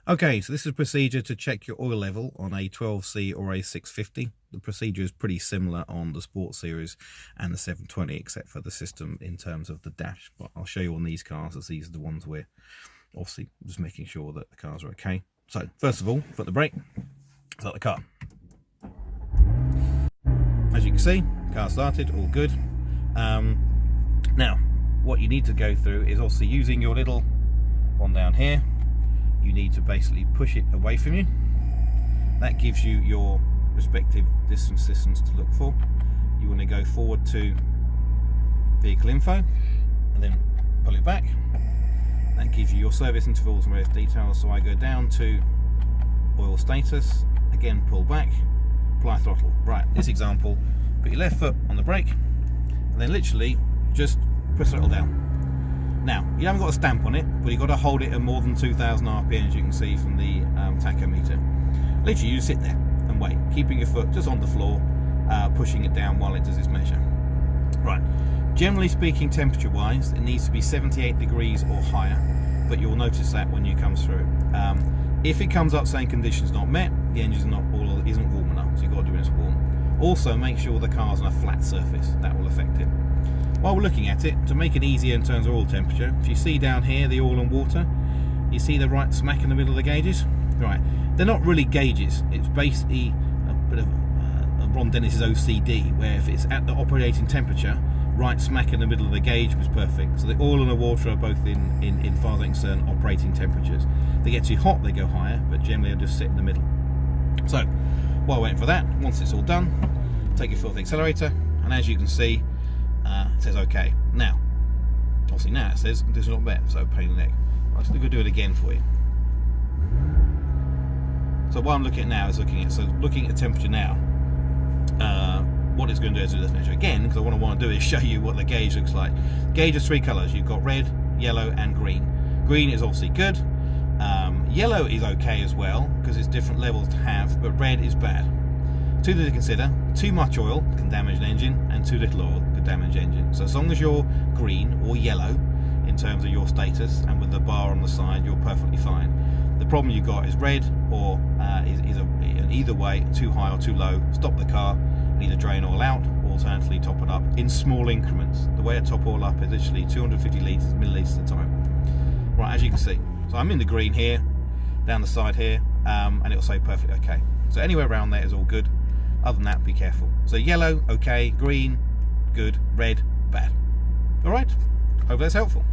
Okay, so this is a procedure to check your oil level on a 12C or a 650. The procedure is pretty similar on the Sport Series and the 720, except for the system in terms of the dash. But I'll show you on these cars, as these are the ones we're obviously just making sure that the cars are okay. So first of all, put the brake, start the car. As you can see, car started, all good. Now, what you need to go through is also using your little one down here. You need to basically push it away from you. That gives you your respective distance to look for. You want to go forward to vehicle info and then pull it back. That gives you your service intervals and various details. So I go down to oil status, again pull back, apply throttle. Right, this example, put your left foot on the brake and then literally just press throttle down. Now, you haven't got a stamp on it, but you've got to hold it at more than 2,000 RPM, as you can see from the tachometer. Literally, you just sit there and wait, keeping your foot just on the floor, pushing it down while it does its measure. Right, generally speaking, temperature-wise, it needs to be 78 degrees or higher, but you'll notice that when you come through. If it comes up saying conditions not met, the engine isn't warm enough, so you've got to do it when it's warm. Also, make sure the car's on a flat surface, that will affect it. While we're looking at it, to make it easier in terms of oil temperature, if you see down here the oil and water, you see the right smack in the middle of the gauges? Right, they're not really gauges, it's basically a bit of Ron Dennis's OCD, where if it's at the operating temperature, right smack in the middle of the gauge was perfect. So the oil and the water are both in far as I'm concerned, operating temperatures. If they get too hot, they go higher, but generally they'll just sit in the middle. So, while waiting for that, once it's all done, take your foot off the accelerator, and as you can see, it says OK. Now, obviously now it says this is not met, so pain in the neck. I'm still going to do it again for you. So what I'm looking at now is looking at the temperature now. What it's going to do is do this measure again, because what I want to do is show you what the gauge looks like. The gauge has three colours. You've got red, yellow, and green. Green is obviously good. Yellow is okay as well, because it's different levels to have, but red is bad. Two things to consider: too much oil can damage an engine, and too little oil could damage an engine. So as long as you're green or yellow in terms of your status, and with the bar on the side, you're perfectly fine. The problem you've got is red, or either way, too high or too low. Stop the car, either drain oil out, or alternatively top it up in small increments. The way to top oil up is literally 250 millilitres at a time. Right, as you can see, so I'm in the green here, down the side here, and it'll say perfectly okay. So anywhere around there is all good. Other than that, be careful. So yellow, okay; green, good; red, bad. All right. Hope that's helpful.